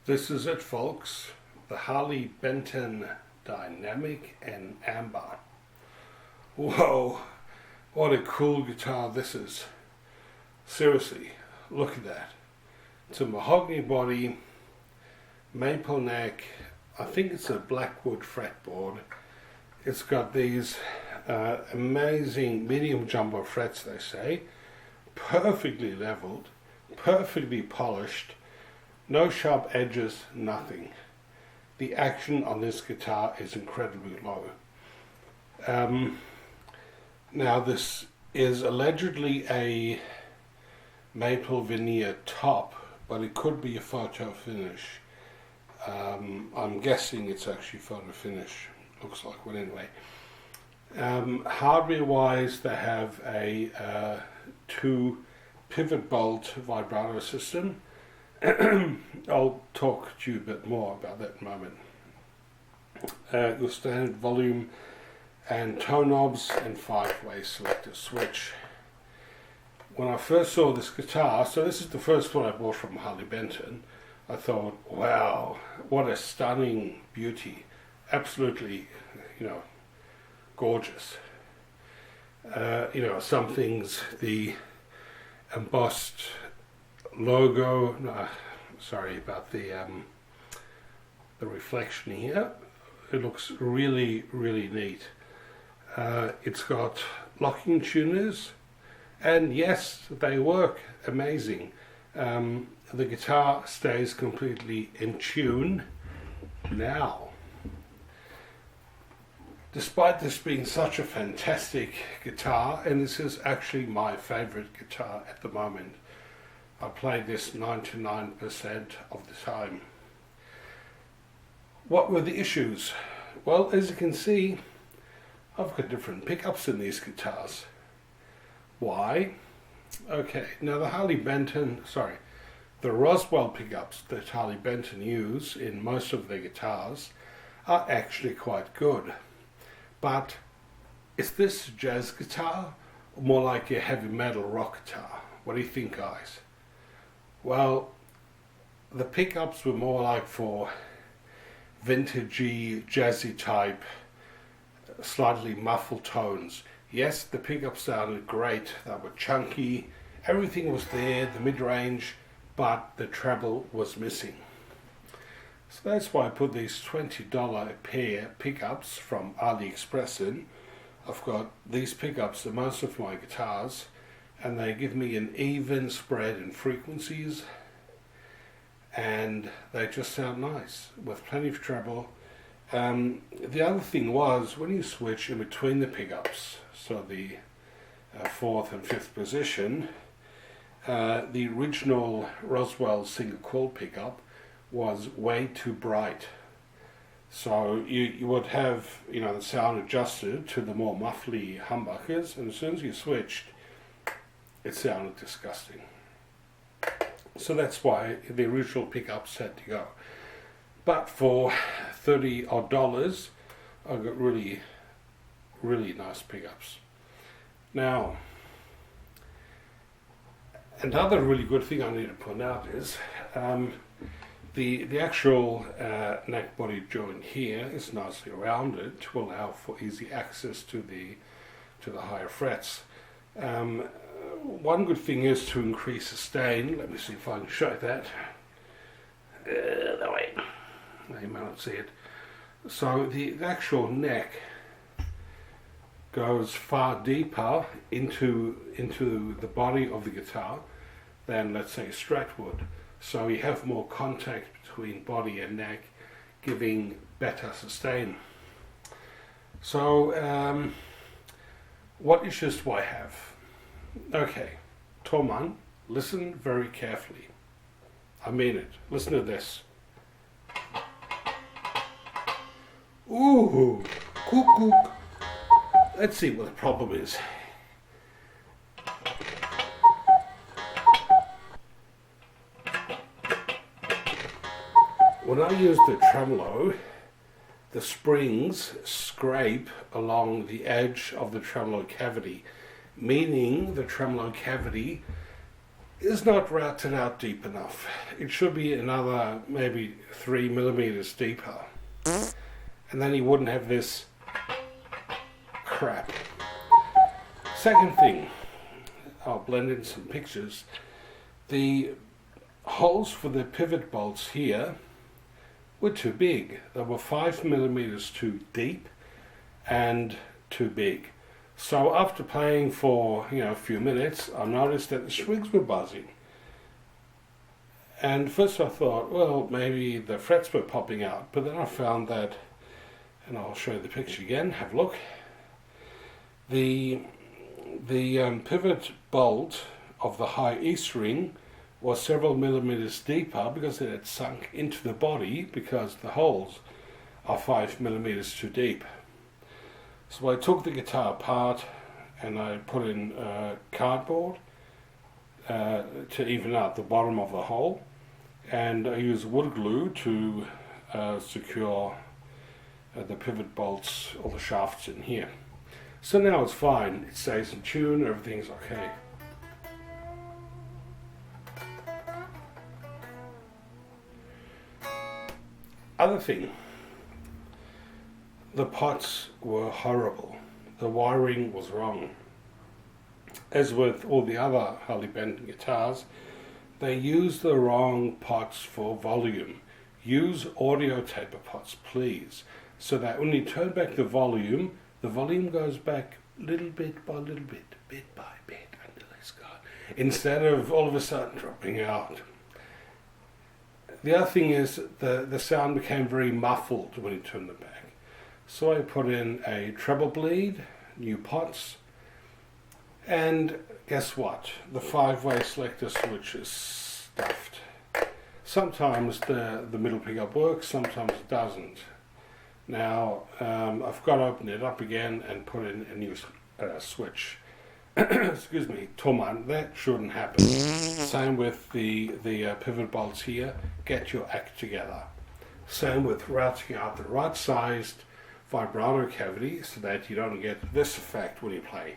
This is it, folks. The Harley Benton Dynamic Amber. Whoa, what a cool guitar this is. Seriously, look at that. It's a mahogany body, maple neck. I think it's a blackwood fretboard. It's got these amazing medium jumbo frets, they say, perfectly leveled, perfectly polished, no sharp edges, nothing. The action on this guitar is incredibly low. Now this is allegedly a maple veneer top, but it could be a photo finish. I'm guessing it's actually photo finish. Looks like one anyway. Hardware wise, they have a 2 pivot bolt vibrato system. I'll talk to you a bit more about that in a moment. Your standard volume and tone knobs and 5-way selector switch. When I first saw this guitar, so this is the first one I bought from Harley Benton, I thought, wow, what a stunning beauty. Absolutely, gorgeous. Some things, the embossed logo, sorry about the reflection here. It looks really, really neat. It's got locking tuners, and yes, they work amazing. The guitar stays completely in tune now. Despite this being such a fantastic guitar, and this is actually my favorite guitar at the moment, I play this 99% of the time. What were the issues? Well, as you can see, I've got different pickups in these guitars. Why? Okay, now the Roswell pickups that Harley Benton use in most of their guitars are actually quite good. But is this a jazz guitar or more like a heavy metal rock guitar? What do you think, guys? Well, the pickups were more like for vintagey, jazzy type, slightly muffled tones. Yes, the pickups sounded great, they were chunky, everything was there, the mid-range, but the treble was missing. So that's why I put these $20 a pair pickups from AliExpress in. I've got these pickups in most of my guitars, and they give me an even spread in frequencies, and they just sound nice with plenty of treble. The other thing was, when you switch in between the pickups, so the 4th and 5th position, the original Roswell single coil pickup was way too bright. So you would have the sound adjusted to the more muffly humbuckers, and as soon as you switched, it sounded disgusting. So that's why the original pickups had to go. But for $30 odd, I got really, really nice pickups. Now, another really good thing I need to point out is the actual neck body joint here is nicely rounded to allow for easy access to the higher frets. One good thing is to increase sustain. Let me see if I can show that. That way. You may not see it. So the actual neck goes far deeper into the body of the guitar than, let's say, Stratwood. So you have more contact between body and neck, giving better sustain. So what issues do I have? Okay, Torman, listen very carefully. I mean it. Listen to this. Ooh, cuckoo. Let's see what the problem is. When I use the tremolo, the springs scrape along the edge of the tremolo cavity, meaning the tremolo cavity is not routed out deep enough. It should be another maybe 3 millimeters deeper. And then you wouldn't have this crap. Second thing, I'll blend in some pictures. The holes for the pivot bolts here were too big. They were 5 millimeters too deep and too big. So after playing for a few minutes, I noticed that the strings were buzzing. And first I thought, well, maybe the frets were popping out. But then I found that, and I'll show you the picture again, have a look. The pivot bolt of the high E string was several millimeters deeper because it had sunk into the body because the holes are 5 millimeters too deep. So I took the guitar apart and I put in cardboard to even out the bottom of the hole, and I used wood glue to secure the pivot bolts or the shafts in here. So now it's fine, it stays in tune, everything's okay. Other thing, the pots were horrible. The wiring was wrong. As with all the other Harley Benton guitars, they use the wrong pots for volume. Use audio taper pots, please, so that when you turn back the volume goes back little bit by little bit by bit, until it's gone, instead of all of a sudden dropping out. The other thing is the sound became very muffled when you turned them back. So I put in a treble bleed, new pots, and guess what? The 5-way selector switch is stuffed. Sometimes the middle pickup works, sometimes it doesn't. Now I've got to open it up again and put in a new switch. Excuse me, Torman, that shouldn't happen. Same with the pivot bolts here. Get your act together. Same with routing out the right sized vibrato cavity so that you don't get this effect when you play.